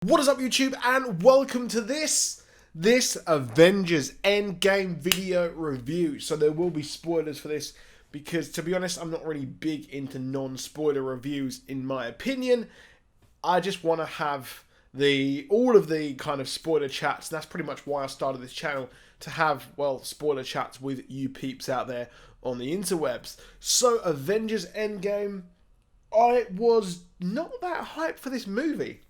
What is up, YouTube, and welcome to this Avengers Endgame video review. So there will be spoilers for this because, to be honest, I'm not really big into non-spoiler reviews in my opinion. I just want to have all of the kind of spoiler chats, and that's pretty much why I started this channel, to have, well, spoiler chats with you peeps out there on the interwebs. So Avengers Endgame, I was not that hyped for this movie.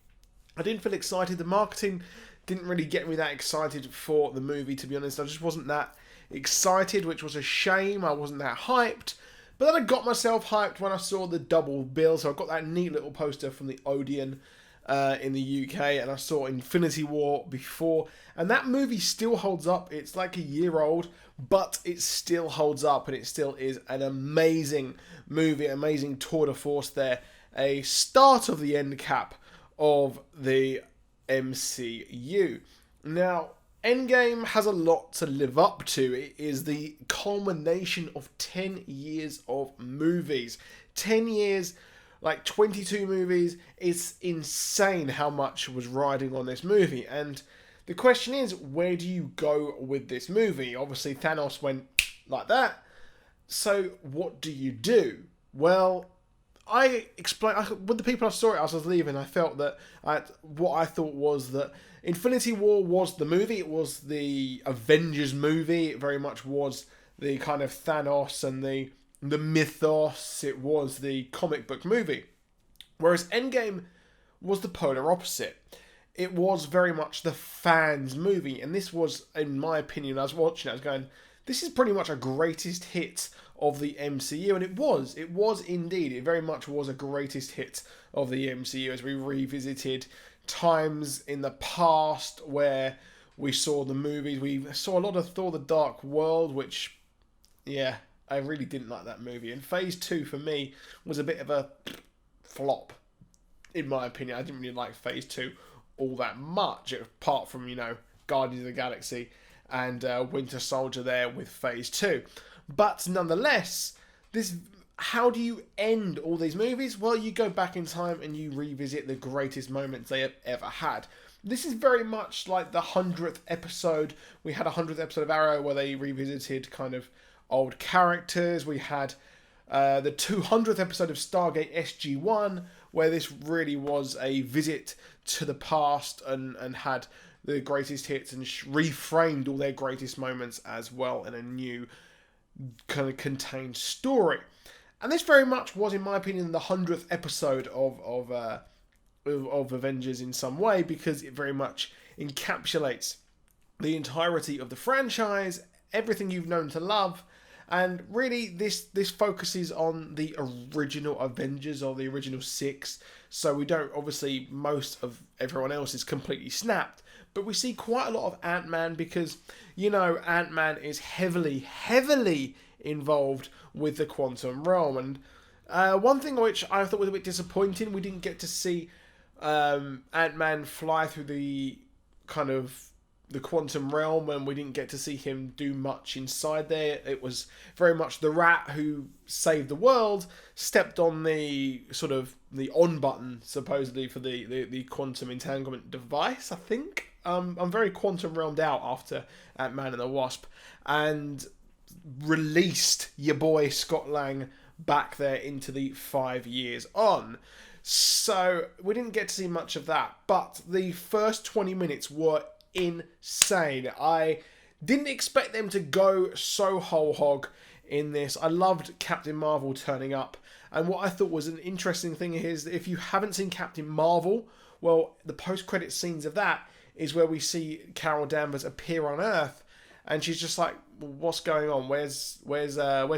I didn't feel excited. The marketing didn't really get me that excited for the movie, to be honest. I just wasn't that excited, which was a shame. I wasn't that hyped. But then I got myself hyped when I saw the double bill. So I got that neat little poster from the Odeon in the UK, and I saw Infinity War before. And that movie still holds up. It's like a year old, but it still holds up, and it still is an amazing movie, amazing tour de force there. A start of the end cap of the MCU. Now, Endgame has a lot to live up to. It is the culmination of 10 years of movies. 10 years, like 22 movies. It's insane how much was riding on this movie. And the question is, where do you go with this movie? Obviously, Thanos went like that. So, what do you do? Well, I explained with the people I saw it as I was leaving. I felt that what I thought was that Infinity War was the movie. It was the Avengers movie. It very much was the kind of Thanos and the mythos. It was the comic book movie. Whereas Endgame was the polar opposite. It was very much the fans' movie, and this was, in my opinion, I was watching it, I was going, this is pretty much a greatest hit of the MCU, and it was indeed. It very much was a greatest hit of the MCU as we revisited times in the past where we saw the movies. We saw a lot of Thor: The Dark World, which, yeah, I really didn't like that movie. And Phase 2 for me was a bit of a flop, in my opinion. I didn't really like Phase 2 all that much, apart from, Guardians of the Galaxy and Winter Soldier there with Phase 2. But nonetheless, how do you end all these movies? Well, you go back in time and you revisit the greatest moments they have ever had. This is very much like the 100th episode. We had a 100th episode of Arrow where they revisited kind of old characters. We had the 200th episode of Stargate SG-1 where this really was a visit to the past and had the greatest hits and reframed all their greatest moments as well in a new kind of contained story. And this very much was, in my opinion, the 100th episode of Avengers in some way, because it very much encapsulates the entirety of the franchise, everything you've known to love. And really, this focuses on the original Avengers, or the original 6. So we don't, obviously, most of everyone else is completely snapped. But we see quite a lot of AntMan because, AntMan is heavily involved with the quantum realm. And one thing which I thought was a bit disappointing, we didn't get to see AntMan fly through the kind of the quantum realm, and we didn't get to see him do much inside there. It was very much the Rat who saved the world, stepped on the sort of the on button, supposedly, for the quantum entanglement device, I think. I'm very quantum realmed out after Ant-Man and the Wasp, and released your boy Scott Lang back there into the 5 years on. So we didn't get to see much of that, but the first 20 minutes were insane. I didn't expect them to go so whole hog in this. I loved Captain Marvel turning up, and what I thought was an interesting thing is that if you haven't seen Captain Marvel, well, the post-credit scenes of that is where we see Carol Danvers appear on Earth, and she's just like, what's going on? Where's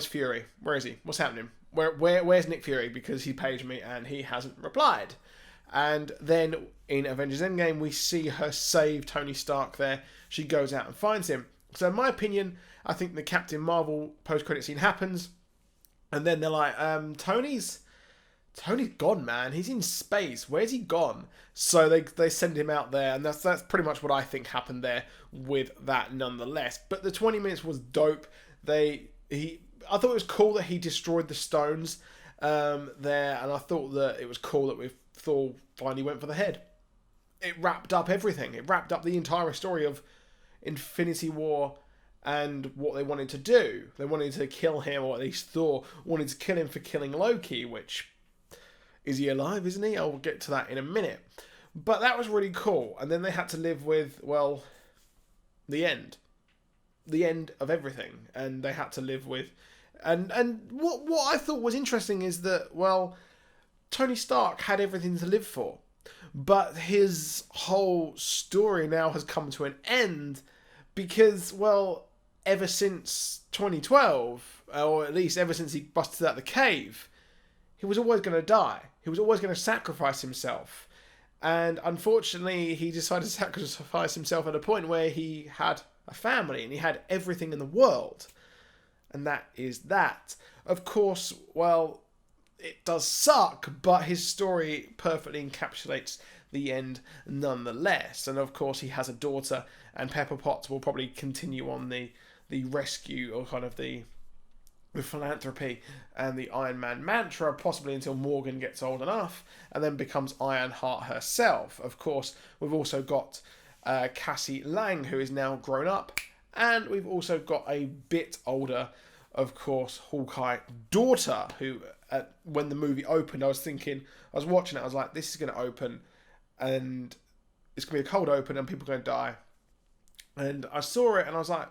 Fury? Where is he? What's happening? Where's Nick Fury? Because he paged me and he hasn't replied. And then in Avengers Endgame, we see her save Tony Stark there. She goes out and finds him. So in my opinion, I think the Captain Marvel post-credit scene happens, and then they're like, Tony's gone, man. He's in space. Where's he gone? So they send him out there, and that's pretty much what I think happened there with that nonetheless. But the 20 minutes was dope. I thought it was cool that he destroyed the stones there, and I thought that it was cool that Thor finally went for the head. it wrapped up everything. It wrapped up the entire story of Infinity War and what they wanted to do. They wanted to kill him, or at least Thor wanted to kill him for killing Loki, which, is he alive, isn't he? I'll get to that in a minute. But that was really cool. And then they had to live with, well, the end. The end of everything. And they had to live with... And what I thought was interesting is that, well, Tony Stark had everything to live for. But his whole story now has come to an end because, well, ever since 2012, or at least ever since he busted out the cave, he was always going to die. He was always going to sacrifice himself. And unfortunately, he decided to sacrifice himself at a point where he had a family and he had everything in the world. And that is that. Of course, well, it does suck, but his story perfectly encapsulates the end nonetheless. And of course, he has a daughter, and Pepper Potts will probably continue on the rescue, or kind of the philanthropy and the Iron Man mantra, possibly until Morgan gets old enough and then becomes Ironheart herself. Of course, we've also got Cassie Lang, who is now grown up, and we've also got a bit older, of course, Hawkeye daughter, who when the movie opened, I was watching it, I was like, this is going to open and it's going to be a cold open and people are going to die. And I saw it and I was like,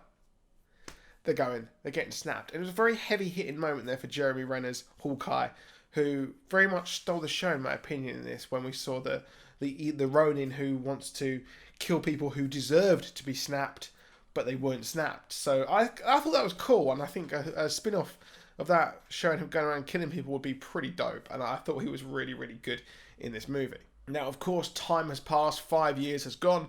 they're getting snapped. And it was a very heavy-hitting moment there for Jeremy Renner's Hawkeye, who very much stole the show, in my opinion, in this, when we saw the Ronin who wants to kill people who deserved to be snapped, but they weren't snapped. So I thought that was cool, and I think a spin-off of that showing him going around killing people would be pretty dope, and I thought he was really, really good in this movie. Now, of course, time has passed, 5 years has gone.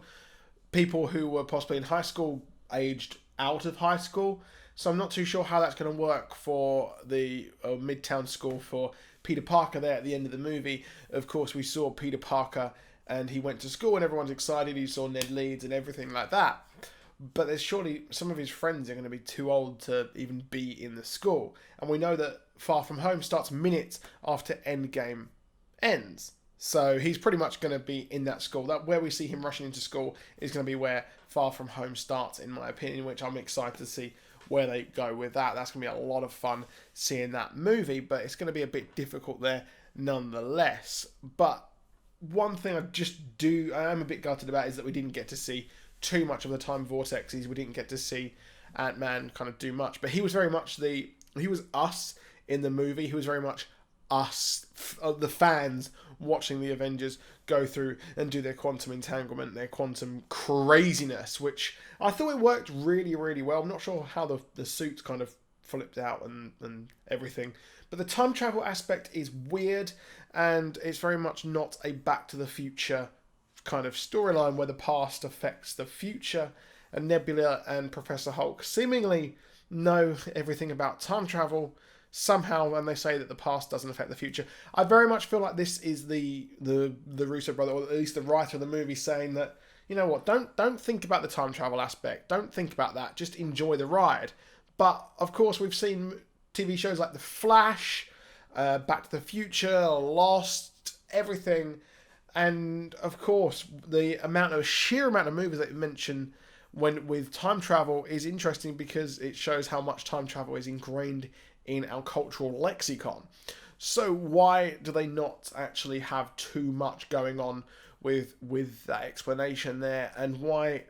People who were possibly in high school aged out of high school, so I'm not too sure how that's going to work for the Midtown school for Peter Parker there at the end of the movie. Of course, we saw Peter Parker and he went to school and everyone's excited. He saw Ned Leeds and everything like that. But there's surely some of his friends are going to be too old to even be in the school. And we know that Far From Home starts minutes after Endgame ends. So he's pretty much going to be in that school. That where we see him rushing into school is going to be where Far From Home starts, in my opinion, which I'm excited to see where they go with that. That's going to be a lot of fun seeing that movie, but it's going to be a bit difficult there nonetheless. But one thing I am a bit gutted about is that we didn't get to see too much of the time vortexes. We didn't get to see Ant-Man kind of do much, but he was very much he was us in the movie. He was very much us, the fans, watching the Avengers go through and do their quantum entanglement, their quantum craziness, which I thought it worked really, really well. I'm not sure how the suits kind of flipped out and everything, but the time travel aspect is weird, and it's very much not a Back to the Future kind of storyline where the past affects the future, and Nebula and Professor Hulk seemingly know everything about time travel somehow, when they say that the past doesn't affect the future. I very much feel like this is the Russo brother, or at least the writer of the movie, saying that, you know what, don't think about the time travel aspect, don't think about that, just enjoy the ride. But of course, we've seen TV shows like The Flash, Back to the Future, Lost, everything, and of course the sheer amount of movies that you mention with time travel is interesting, because it shows how much time travel is ingrained in our cultural lexicon. So why do they not actually have too much going on with that explanation there? And why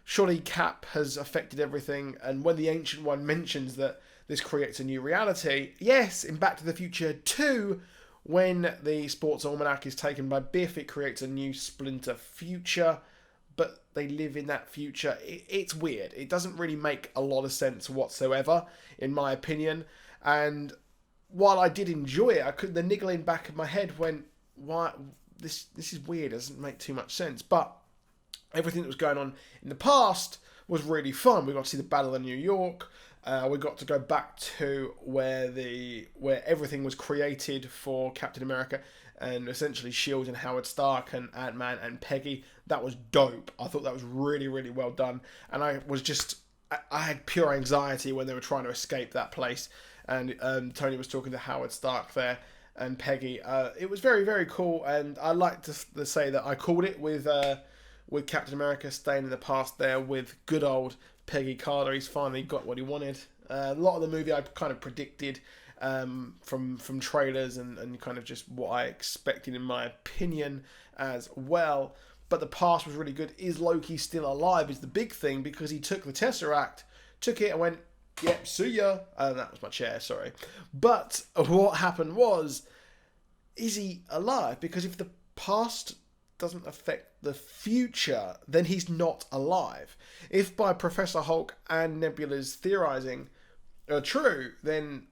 surely Cap has affected everything? And when the Ancient One mentions that this creates a new reality, yes, in Back to the Future 2, when the sports almanac is taken by Biff, it creates a new splinter future, but they live in that future. It's weird. It doesn't really make a lot of sense whatsoever, in my opinion. And while I did enjoy it, the niggling back of my head went, "Why? This is weird. It doesn't make too much sense." But everything that was going on in the past was really fun. We got to see the Battle of New York. We got to go back to where everything was created for Captain America, and essentially S.H.I.E.L.D. and Howard Stark and Ant-Man and Peggy. That was dope. I thought that was really, really well done. And I had pure anxiety when they were trying to escape that place. And Tony was talking to Howard Stark there. and Peggy. It was very, very cool, and I like to say that I called it with Captain America staying in the past there with good old Peggy Carter. He's finally got what he wanted. A lot of the movie I kind of predicted from trailers and kind of just what I expected in my opinion as well. But the past was really good. Is Loki still alive is the big thing, because he took the Tesseract, took it and went, yep, see ya. That was my chair, sorry. But what happened was, is he alive? Because if the past doesn't affect the future, then he's not alive. If by Professor Hulk and Nebula's theorizing are true, then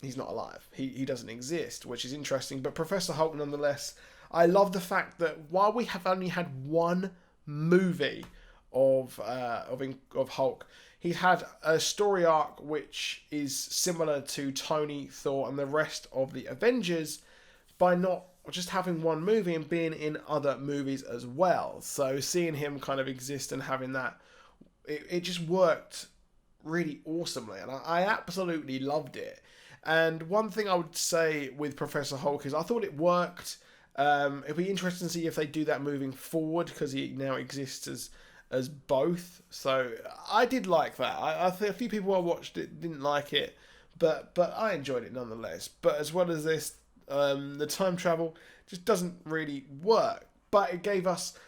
he's not alive. He doesn't exist, which is interesting. But Professor Hulk, nonetheless, I love the fact that while we have only had one movie of Hulk, he's had a story arc which is similar to Tony, Thor, and the rest of the Avengers by not just having one movie and being in other movies as well. So seeing him kind of exist and having that, it just worked really awesomely, and I absolutely loved it. And one thing I would say with Professor Hulk is I thought it worked. It'd be interesting to see if they do that moving forward, because he now exists as both. So I did like that. I think a few people I watched it didn't like it, but I enjoyed it nonetheless. But as well as this, the time travel just doesn't really work. But it gave us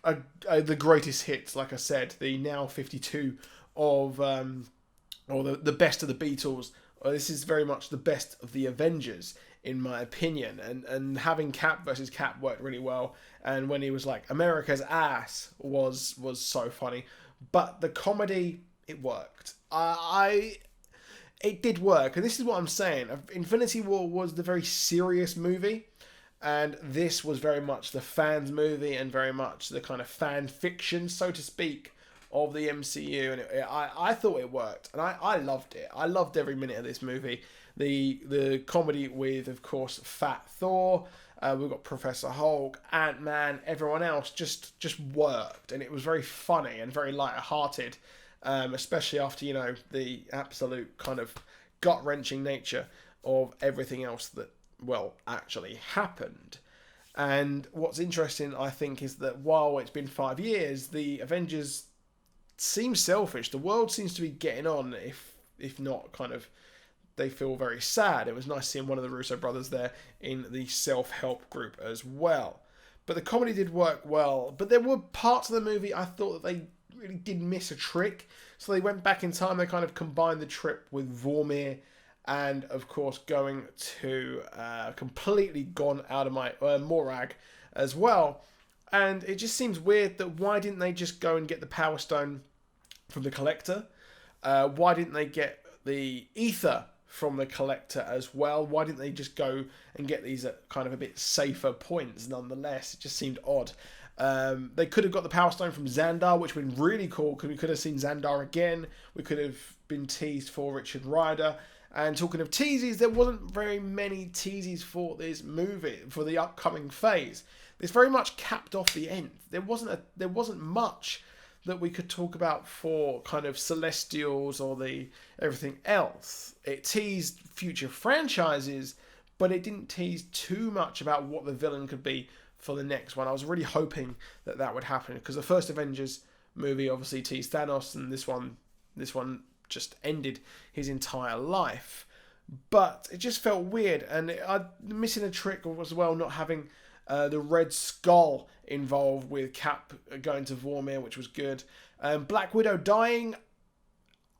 the greatest hits, like I said, the now 52 of or the best of the Beatles. This is very much the best of the Avengers, in my opinion, and having Cap versus Cap worked really well. And when he was like, America's ass was so funny, but the comedy, it worked. It did work, and this is what I'm saying. Infinity War was the very serious movie, and this was very much the fans movie and very much the kind of fan fiction, so to speak, of the MCU. And I thought it worked, and I loved it. I loved every minute of this movie. The comedy with, of course, Fat Thor. We've got Professor Hulk, AntMan, everyone else just worked, and it was very funny and very light-hearted, especially after, you know, the absolute kind of gut-wrenching nature of everything else that, well, actually happened. And what's interesting, I think, is that while it's been 5 years, the Avengers seem selfish. The world seems to be getting on, if not kind of, they feel very sad. It was nice seeing one of the Russo brothers there in the self-help group as well. But the comedy did work well. But there were parts of the movie I thought that they really did miss a trick. So they went back in time. They kind of combined the trip with Vormir, and of course going to completely gone out of my Morag as well. And it just seems weird that why didn't they just go and get the Power Stone from the Collector? Why didn't they get the Ether from the Collector as well? Why didn't they just go and get these at kind of a bit safer points nonetheless? It just seemed odd. They could have got the Power Stone from Xandar, which would have been really cool, because we could have seen Xandar again. We could have been teased for Richard Rider. And talking of teases, there wasn't very many teases for this movie, for the upcoming phase. This very much capped off the end. There wasn't much that we could talk about for kind of Celestials or the everything else. It teased future franchises, but it didn't tease too much about what the villain could be for the next one. I was really hoping that that would happen, because the first Avengers movie obviously teased Thanos, and this one just ended his entire life. But it just felt weird, and missing a trick as well, not having the Red Skull involved with Cap going to Vormir, which was good. Black Widow dying,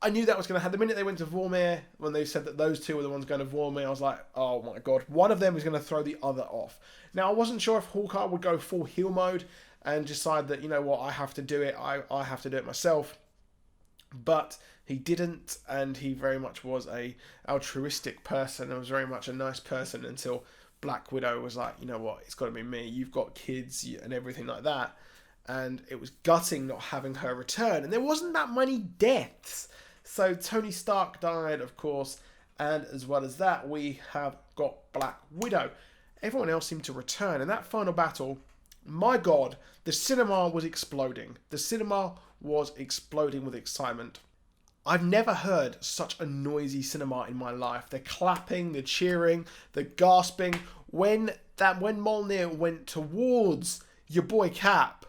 I knew that was going to happen. The minute they went to Vormir, when they said that those two were the ones going to Vormir, I was like, oh my god, one of them is going to throw the other off. Now, I wasn't sure if Hawkeye would go full heel mode and decide that, you know what, I have to do it, I have to do it myself. But he didn't, and he very much was a altruistic person and was very much a nice person until Black Widow was like, you know what, it's got to be me, you've got kids and everything like that. And it was gutting not having her return, and there wasn't that many deaths. So Tony Stark died, of course, and as well as that, we have got Black Widow. Everyone else seemed to return, and that final battle, my god, the cinema was exploding. The cinema was exploding with excitement. I've never heard such a noisy cinema in my life. They're clapping, they're cheering, they're gasping. When Mjolnir went towards your boy Cap,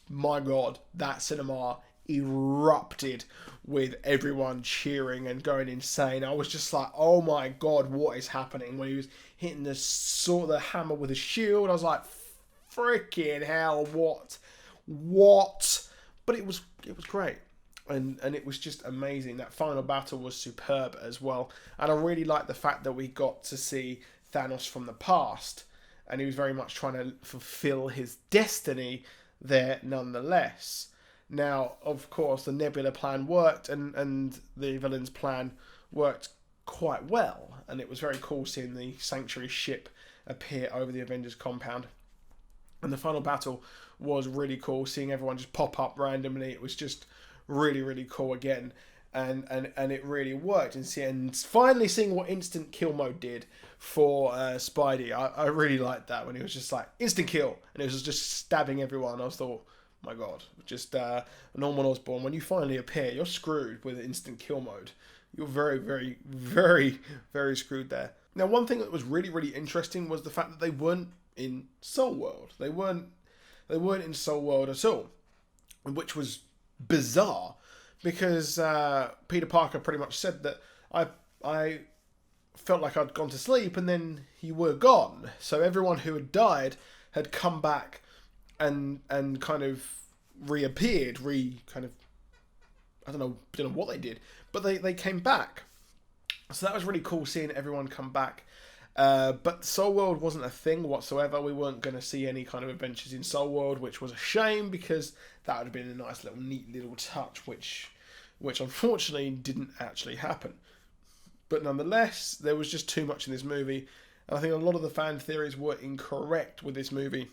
my God, that cinema erupted with everyone cheering and going insane. I was just like, oh my God, what is happening? When he was hitting the hammer with a shield, I was like, freaking hell, what? But it was great. And it was just amazing. That final battle was superb as well. And I really liked the fact that we got to see Thanos from the past. And he was very much trying to fulfill his destiny there nonetheless. Now, of course, the Nebula plan worked and the villain's plan worked quite well. And it was very cool seeing the Sanctuary ship appear over the Avengers compound. And the final battle was really cool, seeing everyone just pop up randomly. It was just really, really cool again. And it really worked. And finally seeing what instant kill mode did for Spidey. I really liked that when he was just like, instant kill. And it was just stabbing everyone. I was thought, my God, just Norman Osborn, when you finally appear, you're screwed with instant kill mode. You're very, very, very, very screwed there. Now, one thing that was really, really interesting was the fact that they weren't in Soul World. They weren't in Soul World at all, which was bizarre because Peter Parker pretty much said that I felt like I'd gone to sleep and then you were gone. So everyone who had died had come back and kind of reappeared, I don't know what they did, but they came back. So that was really cool seeing everyone come back. But Soul World wasn't a thing whatsoever. We weren't going to see any kind of adventures in Soul World, which was a shame because that would have been a nice little, neat little touch, which unfortunately didn't actually happen. But nonetheless, there was just too much in this movie. And I think a lot of the fan theories were incorrect with this movie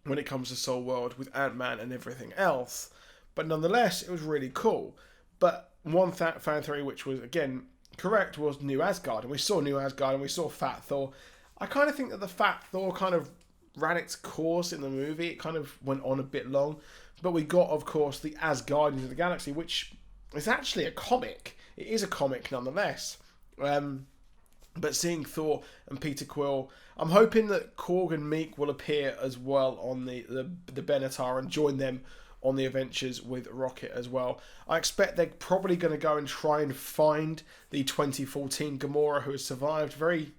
when it comes to Soul World with Ant-Man and everything else. But nonetheless, it was really cool. But one fan theory which was, again, correct was New Asgard. And we saw New Asgard and we saw Fat Thor. I kind of think that the Fat Thor kind of ran its course in the movie. It kind of went on a bit long. But we got, of course, the Asgardians of the Galaxy, which is actually a comic. It is a comic nonetheless. But seeing Thor and Peter Quill, I'm hoping that Korg and Meek will appear as well on the Benatar and join them on the adventures with Rocket as well. I expect they're probably going to go and try and find the 2014 Gamora who has survived. Very,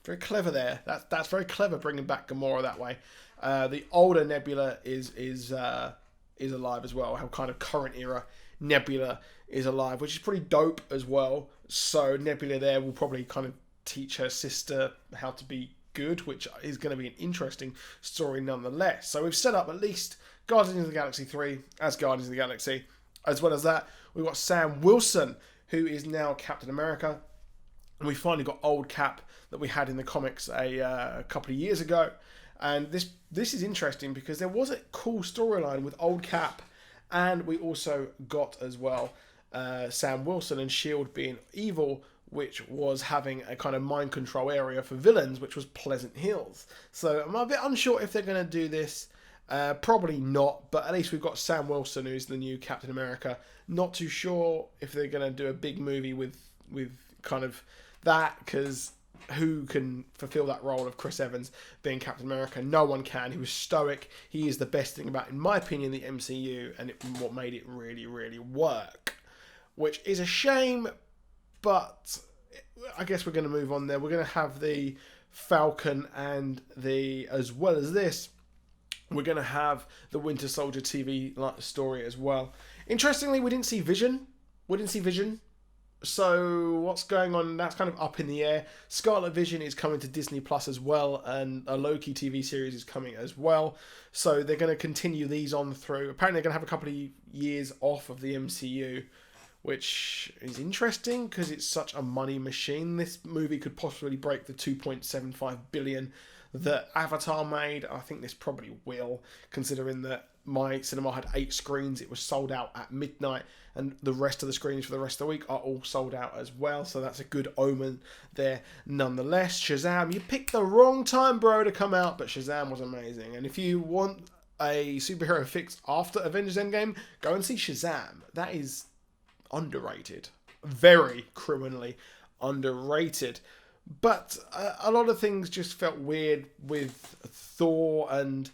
very clever there. That's very clever bringing back Gamora that way. The older Nebula is alive as well. How kind of current era Nebula is alive, which is pretty dope as well. So Nebula there will probably kind of teach her sister how to be good, which is going to be an interesting story nonetheless. So we've set up at least Guardians of the Galaxy 3 as Guardians of the Galaxy. As well as that, we've got Sam Wilson, who is now Captain America. And we finally got old Cap that we had in the comics a couple of years ago. And this is interesting because there was a cool storyline with old Cap, and we also got as well Sam Wilson and S.H.I.E.L.D. being evil, which was having a kind of mind control area for villains, which was Pleasant Hills. So I'm a bit unsure if they're going to do this. Probably not, but at least we've got Sam Wilson, who's the new Captain America. Not too sure if they're going to do a big movie with kind of that, because who can fulfill that role of Chris Evans being Captain America? No one can. He was stoic. He is the best thing about, in my opinion, the MCU, and what made it really, really work. Which is a shame, but I guess we're going to move on there. We're going to have the Falcon and as well as this, we're going to have the Winter Soldier TV story as well. Interestingly, we didn't see Vision. So what's going on? That's kind of up in the air. Scarlet Vision is coming to Disney Plus as well, and a Loki TV series is coming as well. So they're going to continue these on through. Apparently they're going to have a couple of years off of the MCU, which is interesting because it's such a money machine. This movie could possibly break the 2.75 billion that Avatar made. I think this probably will, considering that my cinema had 8 screens. It was sold out at midnight, and the rest of the screens for the rest of the week are all sold out as well. So that's a good omen there nonetheless. Shazam, you picked the wrong time, bro, to come out, but Shazam was amazing. And if you want a superhero fix after Avengers Endgame, go and see Shazam. That is underrated. Very criminally underrated. But a lot of things just felt weird with Thor, and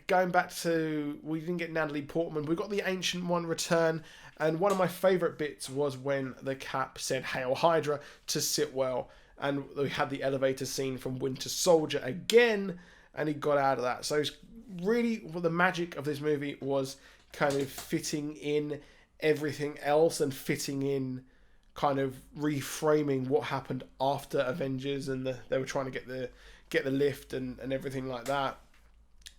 going back to, we didn't get Natalie Portman. We got the Ancient One return, and one of my favourite bits was when the Cap said "Hail Hydra" to Sitwell, and we had the elevator scene from Winter Soldier again, and he got out of that. So it's really, well, the magic of this movie was kind of fitting in everything else and fitting in, kind of reframing what happened after Avengers, and they were trying to get the lift and everything like that.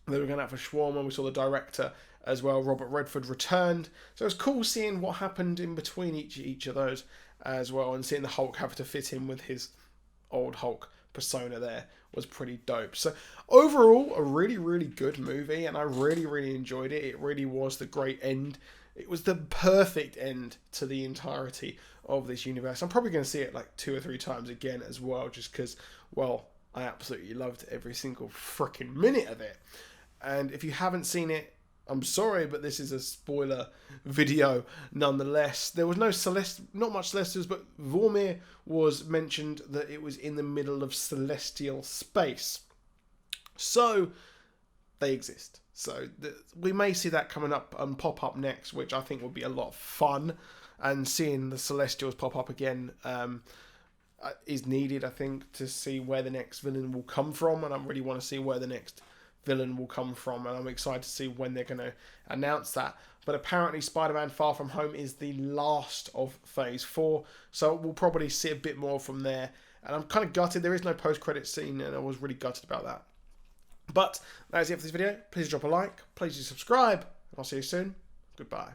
They were going out for Shawarma. We saw the director as well, Robert Redford, returned. So it was cool seeing what happened in between each of those as well, and seeing the Hulk have to fit in with his old Hulk persona there was pretty dope. So overall, a really, really good movie, and I really, really enjoyed it. It really was the great end. It was the perfect end to the entirety of this universe. I'm probably going to see it like 2 or 3 times again as well, just because, well, I absolutely loved every single freaking minute of it. And if you haven't seen it, I'm sorry, but this is a spoiler video nonetheless. There was not much Celestials, but Vormir was mentioned that it was in the middle of celestial space. So they exist. So we may see that coming up and pop up next, which I think would be a lot of fun. And seeing the Celestials pop up again is needed, I think, to see where the next villain will come from. And I really want to see where the next villain will come from, and I'm excited to see when they're going to announce that. But apparently Spider-Man Far From Home is the last of Phase 4, so we'll probably see a bit more from there. And I'm kind of gutted there is no post-credit scene, and I was really gutted about that. But that is it for this video. Please drop a like, please do subscribe, and I'll see you soon. Goodbye.